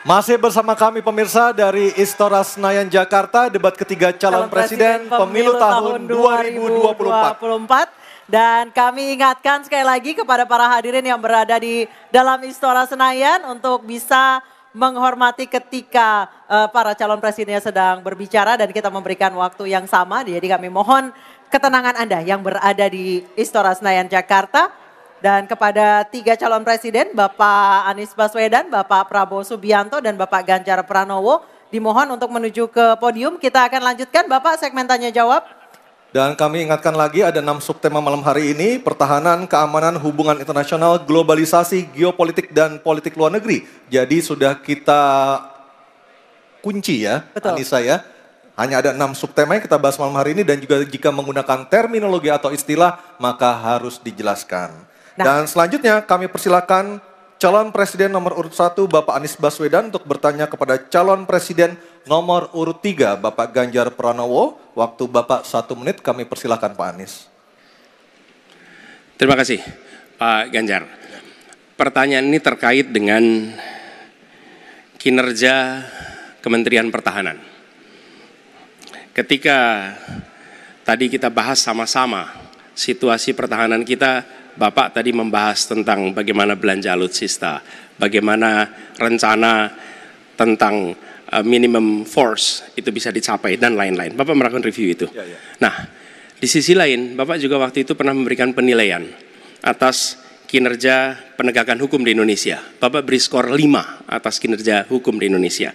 Masih bersama kami pemirsa dari Istora Senayan Jakarta, debat ketiga calon presiden pemilu tahun 2024. Dan kami ingatkan sekali lagi kepada para hadirin yang berada di dalam Istora Senayan untuk bisa menghormati ketika para calon presidennya sedang berbicara dan kita memberikan waktu yang sama. Jadi kami mohon ketenangan Anda yang berada di Istora Senayan Jakarta. Dan kepada tiga calon presiden, Bapak Anies Baswedan, Bapak Prabowo Subianto, dan Bapak Ganjar Pranowo, dimohon untuk menuju ke podium. Kita akan lanjutkan Bapak segmen tanya jawab. Dan kami ingatkan lagi ada 6 subtema malam hari ini, pertahanan, keamanan, hubungan internasional, globalisasi, geopolitik, dan politik luar negeri. Jadi sudah kita kunci ya, Betul. Anissa ya. Hanya ada 6 subtema yang kita bahas malam hari ini dan juga jika menggunakan terminologi atau istilah maka harus dijelaskan. Dan selanjutnya kami persilakan calon presiden nomor urut 1 Bapak Anies Baswedan untuk bertanya kepada calon presiden nomor urut 3 Bapak Ganjar Pranowo. Waktu Bapak 1 menit, kami persilakan Pak Anies. Terima kasih Pak Ganjar. Pertanyaan ini terkait dengan kinerja Kementerian Pertahanan. Ketika tadi kita bahas sama-sama situasi pertahanan kita, Bapak tadi membahas tentang bagaimana belanja alutsista, bagaimana rencana tentang minimum force itu bisa dicapai dan lain-lain. Bapak melakukan review itu. Nah, di sisi lain Bapak juga waktu itu pernah memberikan penilaian atas kinerja penegakan hukum di Indonesia. Bapak beri skor 5 atas kinerja hukum di Indonesia.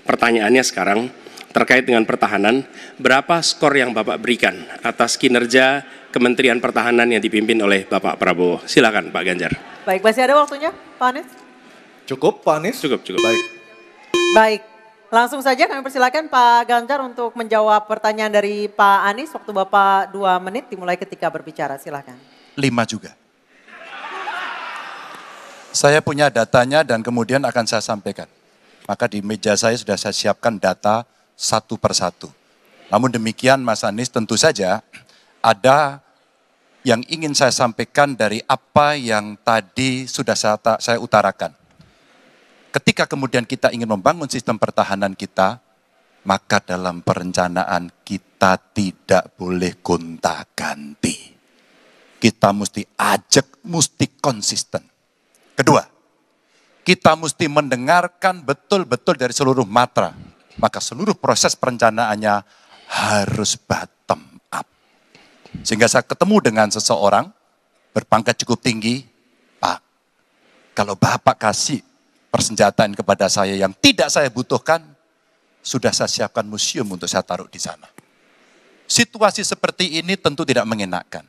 Pertanyaannya sekarang terkait dengan pertahanan, berapa skor yang Bapak berikan atas kinerja Kementerian Pertahanan yang dipimpin oleh Bapak Prabowo? Silakan Pak Ganjar. Baik, masih ada waktunya Pak Anies? Cukup Pak Anies? Cukup. Baik, langsung saja kami persilakan Pak Ganjar untuk menjawab pertanyaan dari Pak Anies. Waktu Bapak 2 menit dimulai ketika berbicara, silakan. 5 juga. Saya punya datanya dan kemudian akan saya sampaikan. Maka di meja saya sudah saya siapkan data satu persatu. Namun demikian Mas Anies, tentu saja ada yang ingin saya sampaikan dari apa yang tadi sudah saya utarakan. Ketika kemudian kita ingin membangun sistem pertahanan kita, maka dalam perencanaan kita tidak boleh gonta-ganti. Kita mesti ajak, mesti konsisten. Kedua, kita mesti mendengarkan betul-betul dari seluruh matra. Maka seluruh proses perencanaannya harus bottom up. Sehingga saya ketemu dengan seseorang berpangkat cukup tinggi, Pak, kalau Bapak kasih persenjataan kepada saya yang tidak saya butuhkan, sudah saya siapkan museum untuk saya taruh di sana. Situasi seperti ini tentu tidak mengenakan.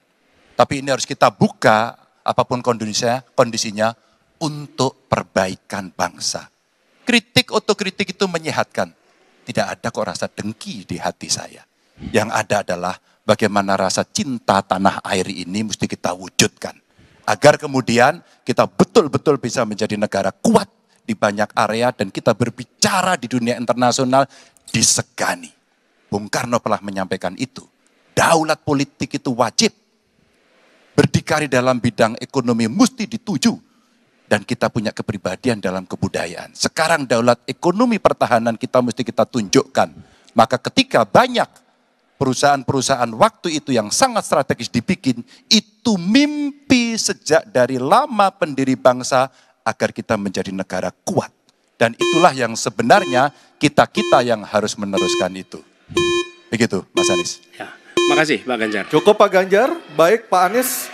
Tapi ini harus kita buka apapun kondisinya untuk perbaikan bangsa. Kritik, otokritik itu menyehatkan. Tidak ada kok rasa dengki di hati saya. Yang ada adalah bagaimana rasa cinta tanah air ini mesti kita wujudkan. Agar kemudian kita betul-betul bisa menjadi negara kuat di banyak area dan kita berbicara di dunia internasional disegani. Bung Karno pernah menyampaikan itu. Daulat politik itu wajib. Berdikari dalam bidang ekonomi mesti dituju. Dan kita punya kepribadian dalam kebudayaan. Sekarang daulat ekonomi pertahanan kita mesti kita tunjukkan. Maka ketika banyak perusahaan-perusahaan waktu itu yang sangat strategis dibikin, itu mimpi sejak dari lama pendiri bangsa agar kita menjadi negara kuat. Dan itulah yang sebenarnya kita-kita yang harus meneruskan itu. Begitu Mas Anies. Ya, makasih Pak Ganjar. Cukup Pak Ganjar, baik Pak Anies.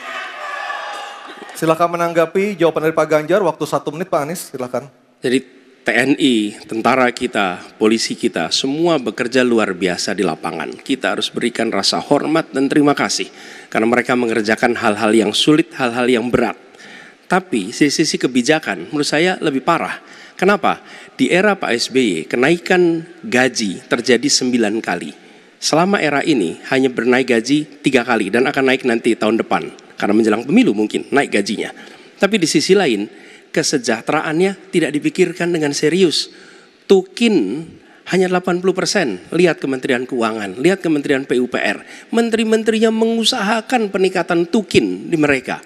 Silakan menanggapi jawaban dari Pak Ganjar, waktu 1 menit Pak Anies, silakan. Jadi TNI, tentara kita, polisi kita, semua bekerja luar biasa di lapangan. Kita harus berikan rasa hormat dan terima kasih. Karena mereka mengerjakan hal-hal yang sulit, hal-hal yang berat. Tapi sisi kebijakan menurut saya lebih parah. Kenapa? Di era Pak SBY, kenaikan gaji terjadi 9 kali. Selama era ini hanya bernaik gaji 3 kali dan akan naik nanti tahun depan. Karena menjelang pemilu mungkin naik gajinya. Tapi di sisi lain, kesejahteraannya tidak dipikirkan dengan serius. Tukin hanya 80%. Lihat Kementerian Keuangan, lihat Kementerian PUPR. Menteri-menterinya mengusahakan peningkatan tukin di mereka.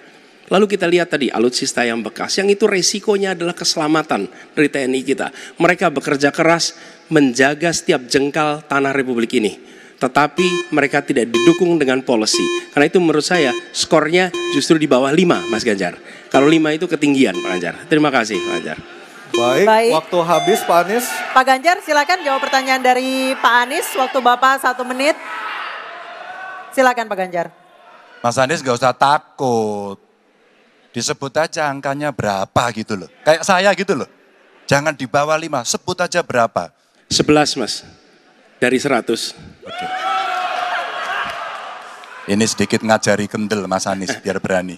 Lalu kita lihat tadi alutsista yang bekas, yang itu resikonya adalah keselamatan dari TNI kita. Mereka bekerja keras menjaga setiap jengkal tanah Republik ini. Tetapi mereka tidak didukung dengan policy. Karena itu menurut saya skornya justru di bawah 5, Mas Ganjar. Kalau 5 itu ketinggian, Pak Ganjar. Terima kasih, Pak Ganjar. Baik, waktu habis Pak Anies. Pak Ganjar silakan jawab pertanyaan dari Pak Anies. Waktu Bapak 1 menit. Silakan Pak Ganjar. Mas Anies gak usah takut. Disebut aja angkanya berapa gitu loh. Kayak saya gitu loh. Jangan di bawah 5, sebut aja berapa. 11, Mas. Dari 100. Oke. Ini sedikit ngajari kendel Mas Anies biar berani.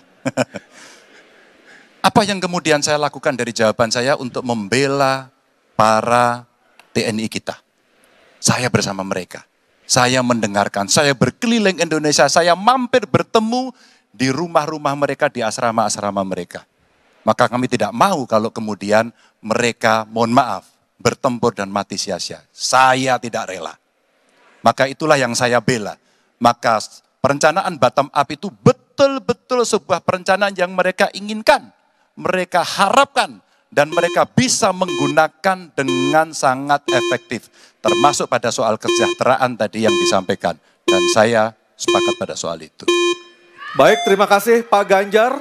Apa yang kemudian saya lakukan dari jawaban saya untuk membela para TNI kita? Saya bersama mereka. Saya mendengarkan, saya berkeliling Indonesia, saya mampir bertemu di rumah-rumah mereka, di asrama-asrama mereka. Maka kami tidak mau kalau kemudian mereka, mohon maaf, bertempur dan mati sia-sia. Saya tidak rela. Maka itulah yang saya bela. Maka perencanaan bottom up itu betul-betul sebuah perencanaan yang mereka inginkan. Mereka harapkan dan mereka bisa menggunakan dengan sangat efektif. Termasuk pada soal kesejahteraan tadi yang disampaikan. Dan saya sepakat pada soal itu. Baik, terima kasih Pak Ganjar.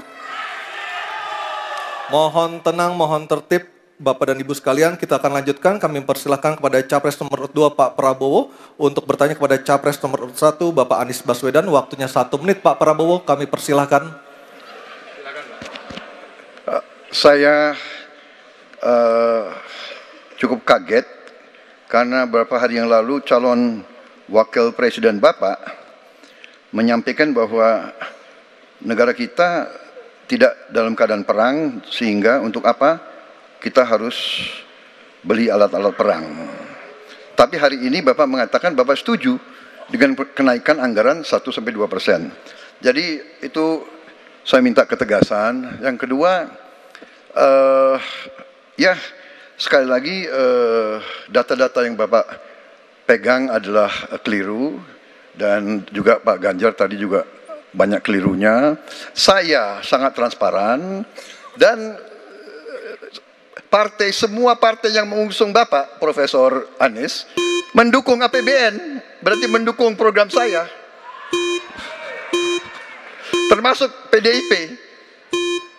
Mohon tenang, mohon tertib Bapak dan Ibu sekalian. Kita akan lanjutkan. Kami mempersilahkan kepada Capres nomor 2 Pak Prabowo untuk bertanya kepada Capres nomor 1 Bapak Anies Baswedan. Waktunya 1 menit Pak Prabowo, kami persilahkan. Saya cukup kaget karena beberapa hari yang lalu calon wakil presiden Bapak menyampaikan bahwa negara kita tidak dalam keadaan perang sehingga untuk apa kita harus beli alat-alat perang. Tapi hari ini Bapak mengatakan Bapak setuju dengan kenaikan anggaran 1-2%. Jadi itu saya minta ketegasan. Yang kedua, ya sekali lagi data-data yang Bapak pegang adalah keliru dan juga Pak Ganjar tadi juga banyak kelirunya. Saya sangat transparan dan semua partai yang mengusung Bapak Profesor Anies mendukung APBN, berarti mendukung program saya. Termasuk PDIP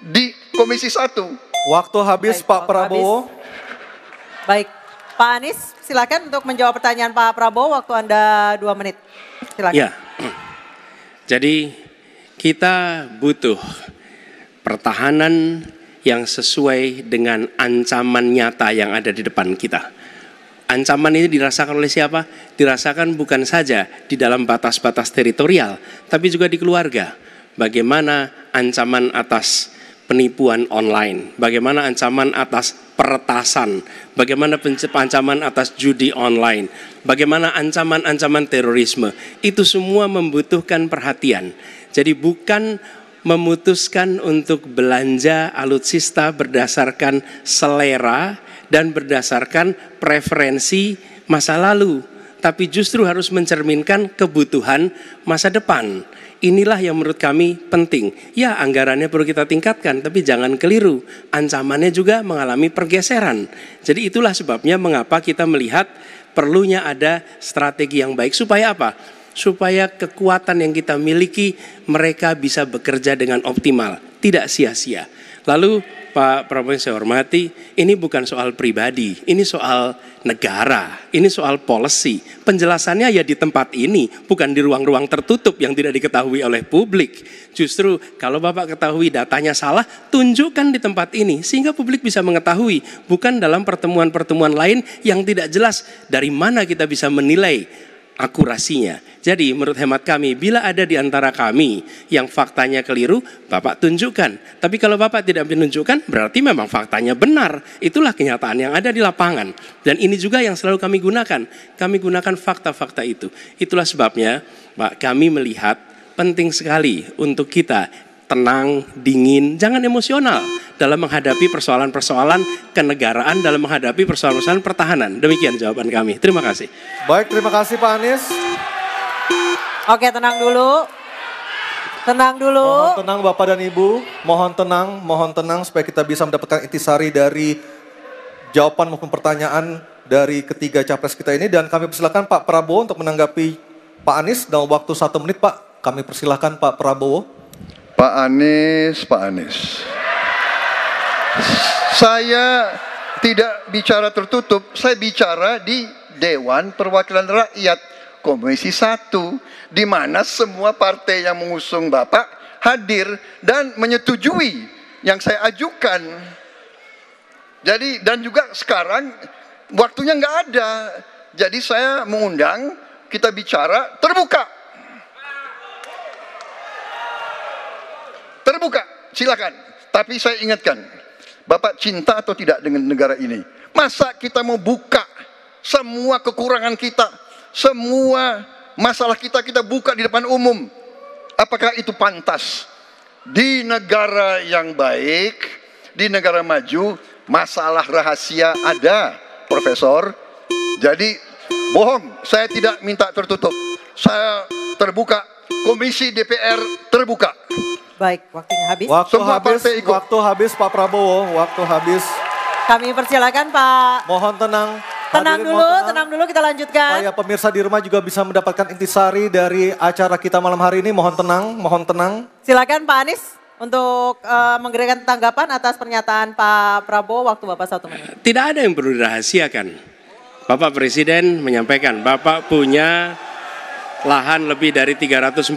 di Komisi 1. Waktu habis Baik, Pak Prabowo. Baik, Pak Anies silakan untuk menjawab pertanyaan Pak Prabowo. Waktu Anda 2 menit. Silakan. Ya, jadi kita butuh pertahanan yang sesuai dengan ancaman nyata yang ada di depan kita. Ancaman ini dirasakan oleh siapa? Dirasakan bukan saja di dalam batas-batas teritorial, tapi juga di keluarga. Bagaimana ancaman atas penipuan online, bagaimana ancaman atas peretasan, bagaimana ancaman atas judi online, bagaimana ancaman-ancaman terorisme. Itu semua membutuhkan perhatian. Jadi bukan memutuskan untuk belanja alutsista berdasarkan selera dan berdasarkan preferensi masa lalu, tapi justru harus mencerminkan kebutuhan masa depan. Inilah yang menurut kami penting. Ya, anggarannya perlu kita tingkatkan, tapi jangan keliru. Ancamannya juga mengalami pergeseran. Jadi itulah sebabnya mengapa kita melihat perlunya ada strategi yang baik. Supaya apa? Supaya kekuatan yang kita miliki mereka bisa bekerja dengan optimal, tidak sia-sia. Lalu Pak Prabowo yang saya hormati, ini bukan soal pribadi, ini soal negara, ini soal policy. Penjelasannya ya di tempat ini, bukan di ruang-ruang tertutup yang tidak diketahui oleh publik. Justru kalau Bapak ketahui datanya salah, tunjukkan di tempat ini sehingga publik bisa mengetahui, bukan dalam pertemuan-pertemuan lain yang tidak jelas dari mana kita bisa menilai akurasinya. Jadi menurut hemat kami, bila ada di antara kami yang faktanya keliru, Bapak tunjukkan. Tapi kalau Bapak tidak menunjukkan, berarti memang faktanya benar. Itulah kenyataan yang ada di lapangan. Dan ini juga yang selalu kami gunakan. Kami gunakan fakta-fakta itu. Itulah sebabnya, Pak, kami melihat penting sekali untuk kita tenang, dingin, jangan emosional dalam menghadapi persoalan-persoalan kenegaraan, dalam menghadapi persoalan-persoalan pertahanan. Demikian jawaban kami. Terima kasih. Baik, terima kasih Pak Anies. Oke, tenang dulu. Tenang dulu. Mohon tenang Bapak dan Ibu, mohon tenang supaya kita bisa mendapatkan intisari dari jawaban maupun pertanyaan dari ketiga capres kita ini. Dan kami persilakan Pak Prabowo untuk menanggapi Pak Anies dalam waktu 1 menit Pak. Kami persilakan Pak Prabowo. Pak Anies. Saya tidak bicara tertutup, saya bicara di Dewan Perwakilan Rakyat Komisi 1, di mana semua partai yang mengusung Bapak hadir dan menyetujui yang saya ajukan. Jadi, dan juga sekarang waktunya nggak ada, jadi saya mengundang kita bicara terbuka. Terbuka, silakan. Tapi saya ingatkan, Bapak cinta atau tidak dengan negara ini? Masa kita mau buka semua kekurangan kita, semua masalah kita buka di depan umum? Apakah itu pantas? Di negara yang baik, di negara maju, masalah rahasia ada, Profesor. Jadi bohong, saya tidak minta tertutup. Saya terbuka, Komisi DPR terbuka. Baik, waktunya habis. Waktu habis Pak Prabowo, waktu habis. Kami persilakan Pak. Mohon tenang. Tenang Hadirin, dulu, mohon tenang dulu kita lanjutkan. Supaya pemirsa di rumah juga bisa mendapatkan intisari dari acara kita malam hari ini. Mohon tenang. Silakan Pak Anies untuk memberikan tanggapan atas pernyataan Pak Prabowo. Waktu Bapak 1 menit. Tidak ada yang perlu dirahasiakan. Bapak Presiden menyampaikan, Bapak punya lahan lebih dari 340.000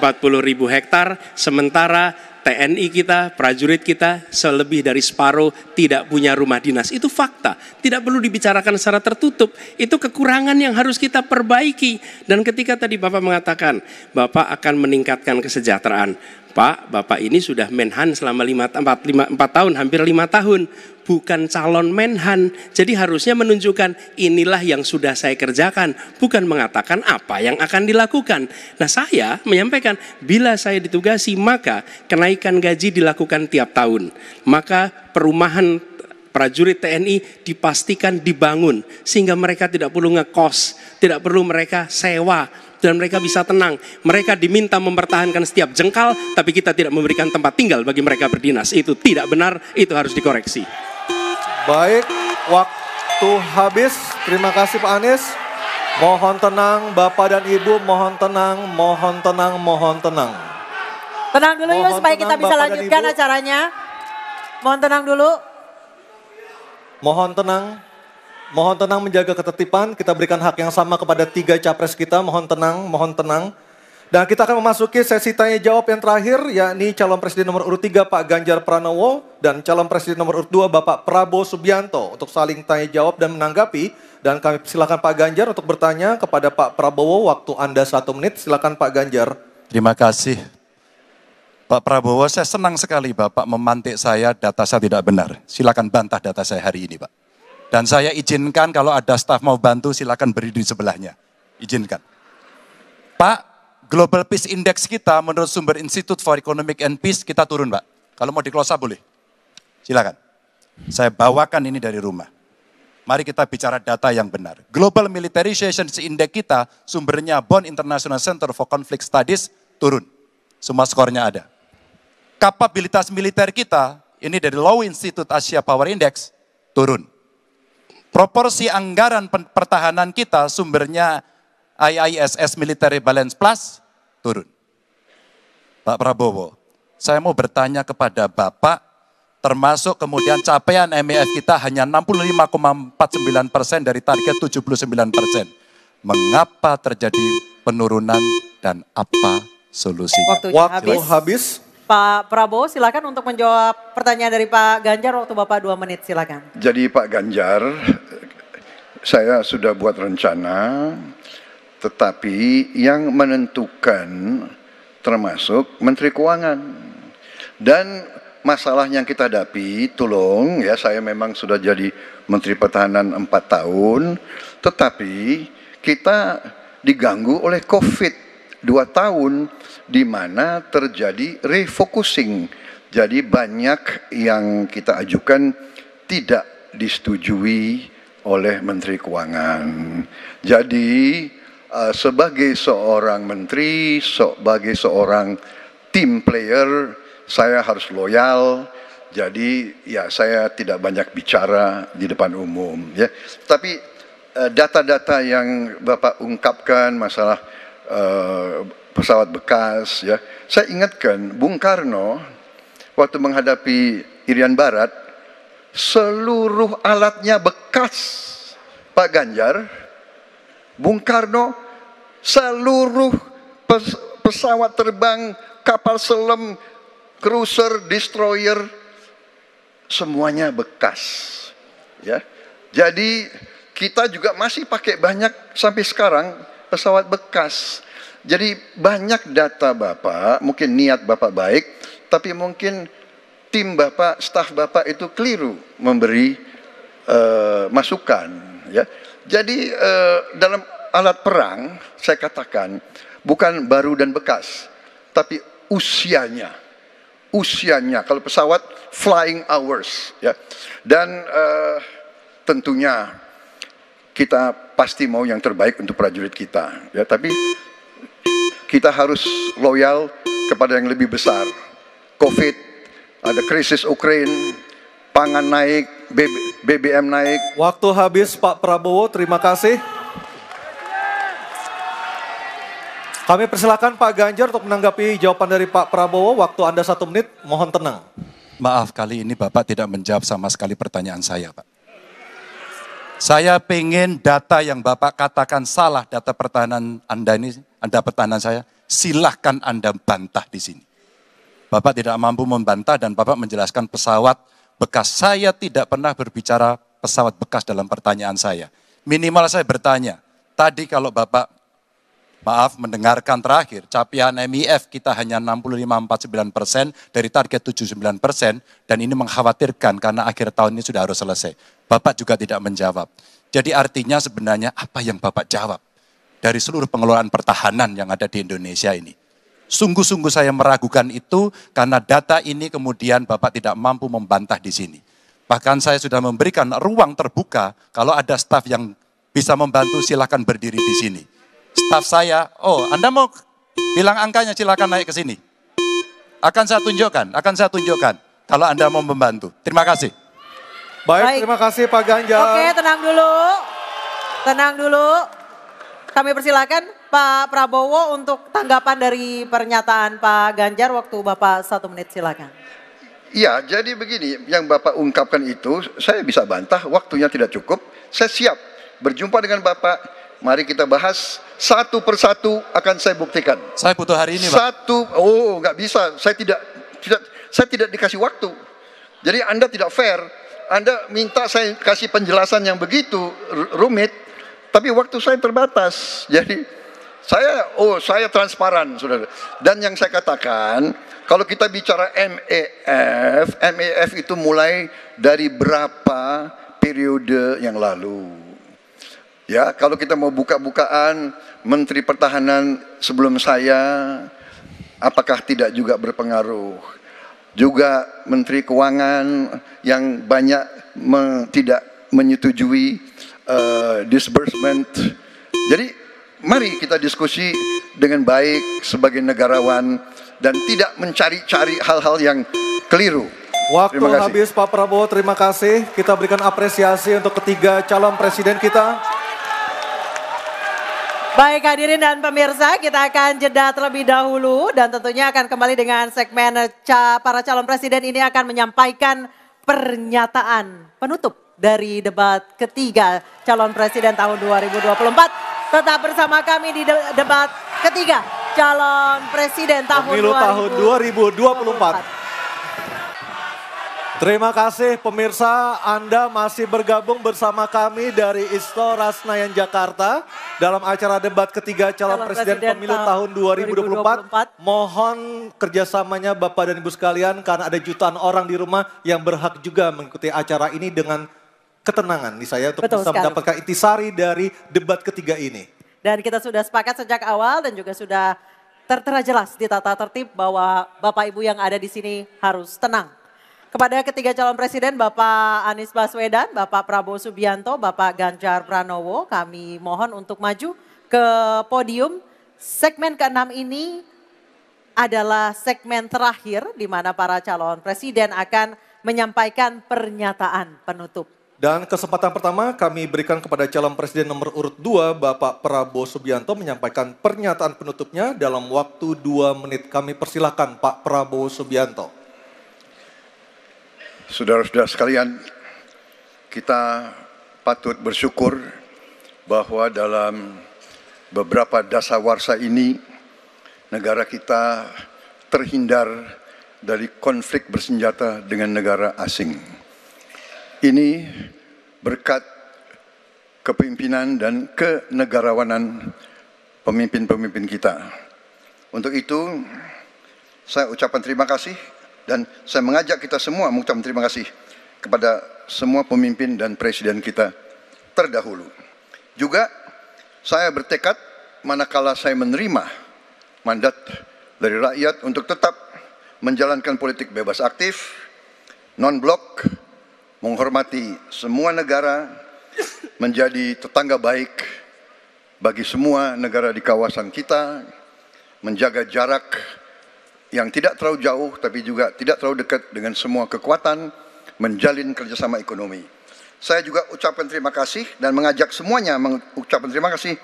hektar, sementara TNI kita, prajurit kita, selebih dari separuh tidak punya rumah dinas. Itu fakta, tidak perlu dibicarakan secara tertutup. Itu kekurangan yang harus kita perbaiki. Dan ketika tadi Bapak mengatakan, Bapak akan meningkatkan kesejahteraan. Pak, Bapak ini sudah Menhan selama 4 tahun, hampir 5 tahun. Bukan calon Menhan, jadi harusnya menunjukkan inilah yang sudah saya kerjakan, bukan mengatakan apa yang akan dilakukan. Nah, saya menyampaikan bila saya ditugasi maka kenaikan gaji dilakukan tiap tahun, maka perumahan prajurit TNI dipastikan dibangun sehingga mereka tidak perlu ngekos, tidak perlu mereka sewa, dan mereka bisa tenang. Mereka diminta mempertahankan setiap jengkal, tapi kita tidak memberikan tempat tinggal bagi mereka berdinas. Itu tidak benar, itu harus dikoreksi. Baik, waktu habis. Terima kasih Pak Anies. Mohon tenang Bapak dan Ibu, mohon tenang. Tenang dulu yuk Mohon supaya kita tenang, bisa Bapak dan lanjutkan Ibu. acaranya. Mohon tenang dulu. Mohon tenang menjaga ketertiban. Kita berikan hak yang sama kepada 3 capres kita. Mohon tenang. Dan kita akan memasuki sesi tanya jawab yang terakhir, yakni calon presiden nomor urut 3 Pak Ganjar Pranowo dan calon presiden nomor urut 2 Bapak Prabowo Subianto untuk saling tanya jawab dan menanggapi. Dan kami silakan Pak Ganjar untuk bertanya kepada Pak Prabowo. Waktu Anda 1 menit, silakan Pak Ganjar. Terima kasih. Pak Prabowo, saya senang sekali Bapak memantik saya, data saya tidak benar. Silakan bantah data saya hari ini Pak. Dan saya izinkan kalau ada staf mau bantu silakan berdiri di sebelahnya. Izinkan. Pak, Global Peace Index kita menurut sumber Institute for Economic and Peace kita turun Pak. Kalau mau di-close up boleh. Silakan. Saya bawakan ini dari rumah. Mari kita bicara data yang benar. Global Militarization Index kita sumbernya Bonn International Center for Conflict Studies turun. Semua skornya ada. Kapabilitas militer kita, ini dari Law Institute Asia Power Index, turun. Proporsi anggaran pertahanan kita sumbernya IISS Military Balance Plus, turun. Pak Prabowo, saya mau bertanya kepada Bapak, termasuk kemudian capaian MEF kita hanya 65,49% dari target 79%. Mengapa terjadi penurunan dan apa solusinya? Waktu habis. Pak Prabowo silakan untuk menjawab pertanyaan dari Pak Ganjar, waktu Bapak 2 menit silakan. Jadi Pak Ganjar, saya sudah buat rencana, tetapi yang menentukan termasuk Menteri Keuangan. Dan masalah yang kita hadapi, tolong ya, saya memang sudah jadi Menteri Pertahanan 4 tahun, tetapi kita diganggu oleh COVID 2 tahun, di mana terjadi refocusing. Jadi banyak yang kita ajukan tidak disetujui oleh Menteri Keuangan. Jadi sebagai seorang menteri, sebagai seorang team player, saya harus loyal. Jadi ya saya tidak banyak bicara di depan umum ya. Tapi data-data yang Bapak ungkapkan masalah pesawat bekas ya. Saya ingatkan Bung Karno waktu menghadapi Irian Barat, seluruh alatnya bekas. Pak Ganjar, Bung Karno, seluruh pesawat terbang, kapal selam, cruiser, destroyer, semuanya bekas. Ya, jadi kita juga masih pakai banyak sampai sekarang pesawat bekas. Jadi banyak data Bapak, mungkin niat Bapak baik, tapi mungkin tim Bapak, staf Bapak itu keliru memberi masukan. Ya, jadi dalam alat perang saya katakan bukan baru dan bekas, tapi usianya. Kalau pesawat flying hours ya. Dan tentunya kita pasti mau yang terbaik untuk prajurit kita ya, tapi kita harus loyal kepada yang lebih besar. Covid, ada krisis Ukraina, pangan naik, BBM naik. Waktu habis Pak Prabowo, terima kasih. Kami persilakan Pak Ganjar untuk menanggapi jawaban dari Pak Prabowo. Waktu Anda 1 menit, mohon tenang. Maaf, kali ini Bapak tidak menjawab sama sekali pertanyaan saya, Pak. Saya pengen data yang Bapak katakan salah, data pertahanan Anda ini, Anda pertahanan saya, silahkan Anda bantah di sini. Bapak tidak mampu membantah dan Bapak menjelaskan pesawat bekas. Saya tidak pernah berbicara pesawat bekas dalam pertanyaan saya. Minimal saya bertanya, tadi kalau Bapak maaf mendengarkan terakhir, capaian MIF kita hanya 65-49% dari target 79% dan ini mengkhawatirkan karena akhir tahun ini sudah harus selesai. Bapak juga tidak menjawab. Jadi artinya sebenarnya apa yang Bapak jawab dari seluruh pengelolaan pertahanan yang ada di Indonesia ini? Sungguh-sungguh saya meragukan itu karena data ini kemudian Bapak tidak mampu membantah di sini. Bahkan saya sudah memberikan ruang terbuka, kalau ada staf yang bisa membantu silakan berdiri di sini. Staf saya, oh Anda mau bilang angkanya silakan naik ke sini. Akan saya tunjukkan kalau Anda mau membantu. Terima kasih. Baik, terima kasih Pak Ganjar. Oke, tenang dulu. Kami persilakan Pak Prabowo untuk tanggapan dari pernyataan Pak Ganjar. Waktu Bapak 1 menit, silakan. Iya, jadi begini, yang Bapak ungkapkan itu saya bisa bantah, waktunya tidak cukup. Saya siap berjumpa dengan Bapak. Mari kita bahas satu persatu, akan saya buktikan. Saya butuh hari ini, Pak. Nggak bisa. Saya tidak dikasih waktu. Jadi Anda tidak fair. Anda minta saya kasih penjelasan yang begitu rumit, tapi waktu saya terbatas. Jadi saya transparan, saudara. Dan yang saya katakan, kalau kita bicara MEF itu mulai dari berapa periode yang lalu. Ya, kalau kita mau buka-bukaan, Menteri Pertahanan sebelum saya, apakah tidak juga berpengaruh? Juga Menteri Keuangan yang banyak tidak menyetujui disbursement. Jadi, mari kita diskusi dengan baik sebagai negarawan dan tidak mencari-cari hal-hal yang keliru. Waktu habis Pak Prabowo, terima kasih. Kita berikan apresiasi untuk ketiga calon presiden kita. Baik hadirin dan pemirsa, kita akan jeda terlebih dahulu dan tentunya akan kembali dengan segmen para calon presiden ini akan menyampaikan pernyataan penutup dari debat ketiga calon presiden tahun 2024. Tetap bersama kami di debat ketiga calon presiden tahun 2024. Terima kasih pemirsa, Anda masih bergabung bersama kami dari Istora Senayan Jakarta dalam acara debat ketiga calon presiden pemilu tahun 2024. Mohon kerjasamanya Bapak dan Ibu sekalian karena ada jutaan orang di rumah yang berhak juga mengikuti acara ini dengan ketenangan nih saya untuk bisa mendapatkan intisari dari debat ketiga ini. Dan kita sudah sepakat sejak awal dan juga sudah tertera jelas di tata tertib bahwa Bapak Ibu yang ada di sini harus tenang. Kepada ketiga calon presiden, Bapak Anies Baswedan, Bapak Prabowo Subianto, Bapak Ganjar Pranowo, kami mohon untuk maju ke podium. Segmen ke-6 ini adalah segmen terakhir di mana para calon presiden akan menyampaikan pernyataan penutup. Dan kesempatan pertama kami berikan kepada calon presiden nomor urut 2, Bapak Prabowo Subianto menyampaikan pernyataan penutupnya dalam waktu 2 menit. Kami persilakan Pak Prabowo Subianto. Saudara-saudara sekalian, kita patut bersyukur bahwa dalam beberapa dasawarsa ini negara kita terhindar dari konflik bersenjata dengan negara asing. Ini berkat kepemimpinan dan kenegarawanan pemimpin-pemimpin kita. Untuk itu, saya ucapkan terima kasih dan saya mengajak kita semua mengucapkan terima kasih kepada semua pemimpin dan presiden kita terdahulu. Juga saya bertekad manakala saya menerima mandat dari rakyat untuk tetap menjalankan politik bebas aktif, non-blok, menghormati semua negara, menjadi tetangga baik bagi semua negara di kawasan kita, menjaga jarak yang tidak terlalu jauh tapi juga tidak terlalu dekat dengan semua kekuatan, menjalin kerjasama ekonomi. Saya juga ucapkan terima kasih dan mengajak semuanya mengucapkan terima kasih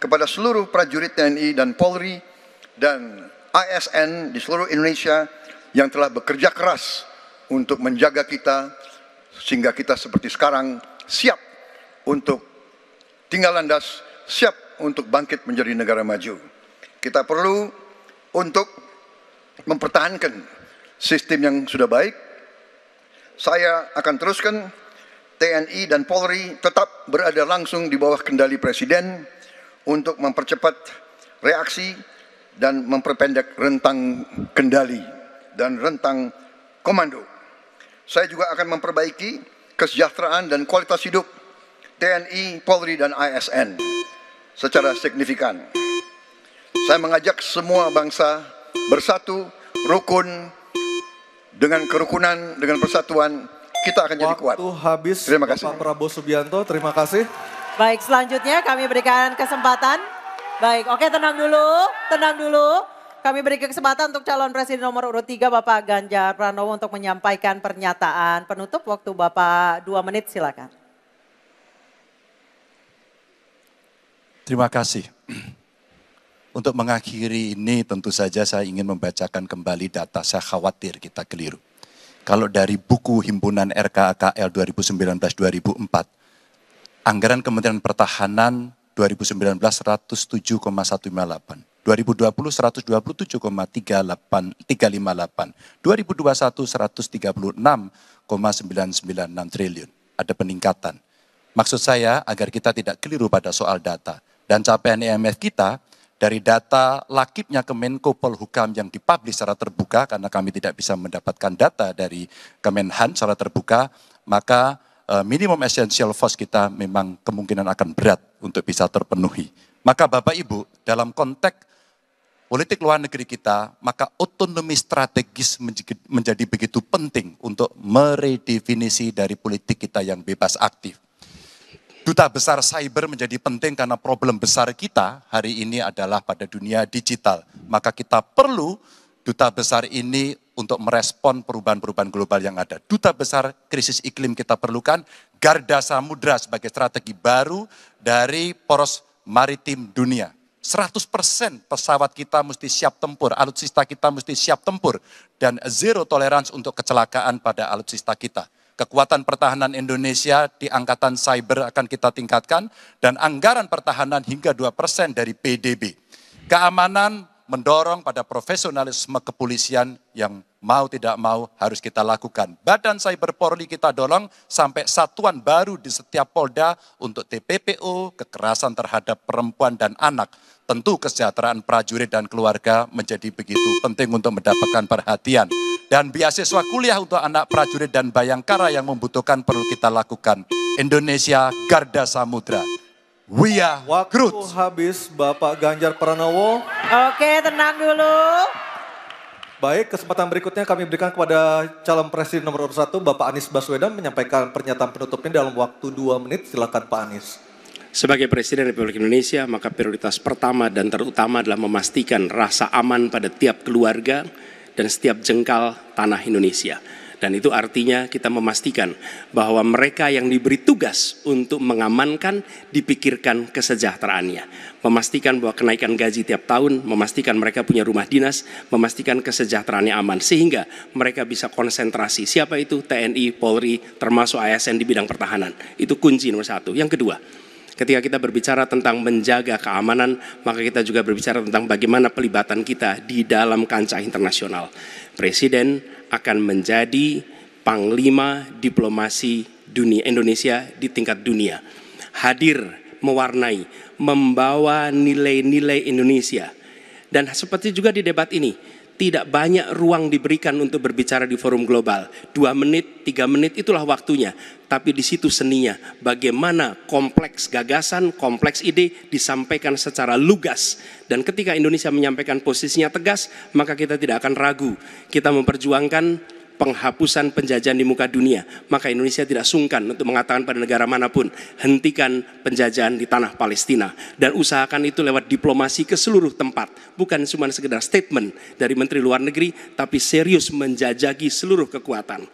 kepada seluruh prajurit TNI dan Polri dan ASN di seluruh Indonesia yang telah bekerja keras untuk menjaga kita sehingga kita seperti sekarang siap untuk tinggal landas, siap untuk bangkit menjadi negara maju. Kita perlu untuk mempertahankan sistem yang sudah baik. Saya akan teruskan TNI dan Polri tetap berada langsung di bawah kendali Presiden untuk mempercepat reaksi dan memperpendek rentang kendali dan rentang komando. Saya juga akan memperbaiki kesejahteraan dan kualitas hidup TNI, Polri, dan ASN secara signifikan. Saya mengajak semua bangsa bersatu, rukun, dengan kerukunan, dengan persatuan, kita akan jadi kuat. Waktu habis, terima kasih. Bapak Prabowo Subianto, terima kasih. Baik, selanjutnya kami berikan kesempatan. Baik, oke tenang dulu. Kami beri kesempatan untuk calon presiden nomor urut 3 Bapak Ganjar Pranowo untuk menyampaikan pernyataan penutup. Waktu Bapak 2 menit, silakan. Terima kasih. Untuk mengakhiri ini tentu saja saya ingin membacakan kembali data, saya khawatir kita keliru. Kalau dari buku himpunan RKKL 2019-2004, anggaran Kementerian Pertahanan 2019 107,158, 2020 127,358, 2021 136,996 triliun. Ada peningkatan. Maksud saya agar kita tidak keliru pada soal data. Dan capaian IMF kita dari data lakibnya Kemenko Polhukam yang dipublish secara terbuka, karena kami tidak bisa mendapatkan data dari Kemenhan secara terbuka, maka minimum essential force kita memang kemungkinan akan berat untuk bisa terpenuhi. Maka Bapak Ibu, dalam konteks politik luar negeri kita, maka otonomi strategis menjadi begitu penting untuk meredefinisi dari politik kita yang bebas aktif. Duta besar cyber menjadi penting karena problem besar kita hari ini adalah pada dunia digital. Maka kita perlu duta besar ini untuk merespon perubahan-perubahan global yang ada. Duta besar krisis iklim kita perlukan, garda samudra sebagai strategi baru dari poros maritim dunia. 100% pesawat kita mesti siap tempur, alutsista kita mesti siap tempur, dan zero tolerance untuk kecelakaan pada alutsista kita. Kekuatan pertahanan Indonesia di angkatan cyber akan kita tingkatkan, dan anggaran pertahanan hingga 2% dari PDB. Keamanan mendorong pada profesionalisme kepolisian yang mau tidak mau harus kita lakukan. Badan Cyber Polri kita dorong sampai satuan baru di setiap Polda untuk TPPO, kekerasan terhadap perempuan dan anak. Tentu kesejahteraan prajurit dan keluarga menjadi begitu penting untuk mendapatkan perhatian. Dan beasiswa kuliah untuk anak prajurit dan bayangkara yang membutuhkan perlu kita lakukan. Indonesia Garda Samudra. We are Waktu Groot. habis Bapak Ganjar Pranowo. Oke, tenang dulu. Baik, kesempatan berikutnya kami berikan kepada calon presiden nomor urut 1 Bapak Anies Baswedan menyampaikan pernyataan penutupnya dalam waktu 2 menit. Silakan Pak Anies. Sebagai Presiden Republik Indonesia, maka prioritas pertama dan terutama adalah memastikan rasa aman pada tiap keluarga dan setiap jengkal tanah Indonesia. Dan itu artinya kita memastikan bahwa mereka yang diberi tugas untuk mengamankan dipikirkan kesejahteraannya. Memastikan bahwa kenaikan gaji tiap tahun, memastikan mereka punya rumah dinas, memastikan kesejahteraannya aman. Sehingga mereka bisa konsentrasi. Siapa itu? TNI, Polri, termasuk ASN di bidang pertahanan. Itu kunci nomor satu. Yang kedua, ketika kita berbicara tentang menjaga keamanan, maka kita juga berbicara tentang bagaimana pelibatan kita di dalam kancah internasional. Presiden akan menjadi panglima diplomasi dunia Indonesia di tingkat dunia. Hadir, mewarnai, membawa nilai-nilai Indonesia. Dan seperti juga di debat ini, tidak banyak ruang diberikan untuk berbicara di forum global. 2 menit, 3 menit itulah waktunya. Tapi di situ seninya, bagaimana kompleks gagasan, kompleks ide disampaikan secara lugas. Dan ketika Indonesia menyampaikan posisinya tegas, maka kita tidak akan ragu. Kita memperjuangkan penghapusan penjajahan di muka dunia. Maka Indonesia tidak sungkan untuk mengatakan pada negara manapun, hentikan penjajahan di tanah Palestina. Dan usahakan itu lewat diplomasi ke seluruh tempat. Bukan cuma sekedar statement dari Menteri Luar Negeri, tapi serius menjajaki seluruh kekuatan.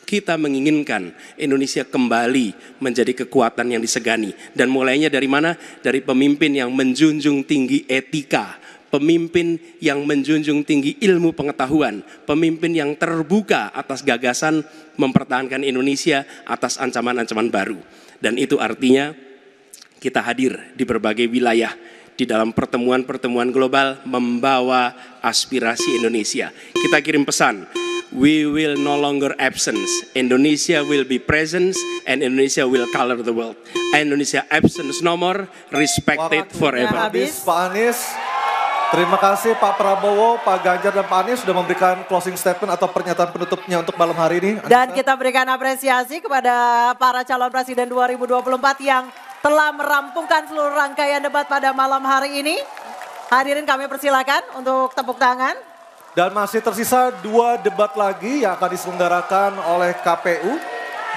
Kita menginginkan Indonesia kembali menjadi kekuatan yang disegani. Dan mulainya dari mana? Dari pemimpin yang menjunjung tinggi etika, pemimpin yang menjunjung tinggi ilmu pengetahuan, pemimpin yang terbuka atas gagasan mempertahankan Indonesia atas ancaman-ancaman baru. Dan itu artinya kita hadir di berbagai wilayah di dalam pertemuan-pertemuan global membawa aspirasi Indonesia. Kita kirim pesan, we will no longer absence. Indonesia will be presence and Indonesia will color the world. Indonesia absence no more, respected forever. Habis, Pak Anies. Terima kasih Pak Prabowo, Pak Ganjar dan Pak Anies sudah memberikan closing statement atau pernyataan penutupnya untuk malam hari ini. Dan kita berikan apresiasi kepada para calon presiden 2024 yang telah merampungkan seluruh rangkaian debat pada malam hari ini. Hadirin kami persilakan untuk tepuk tangan. Dan masih tersisa 2 debat lagi yang akan diselenggarakan oleh KPU.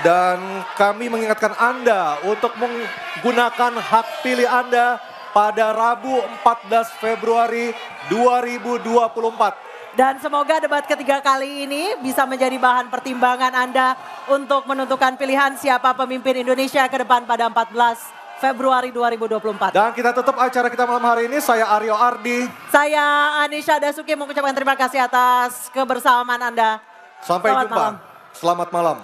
Dan kami mengingatkan Anda untuk menggunakan hak pilih Anda pada Rabu 14 Februari 2024. Dan semoga debat ketiga kali ini bisa menjadi bahan pertimbangan Anda untuk menentukan pilihan siapa pemimpin Indonesia ke depan pada 14 Februari 2024. Dan kita tutup acara kita malam hari ini. Saya Aryo Ardi. Saya Anisha Dasuki mengucapkan terima kasih atas kebersamaan Anda. Sampai Selamat jumpa. malam. Selamat malam.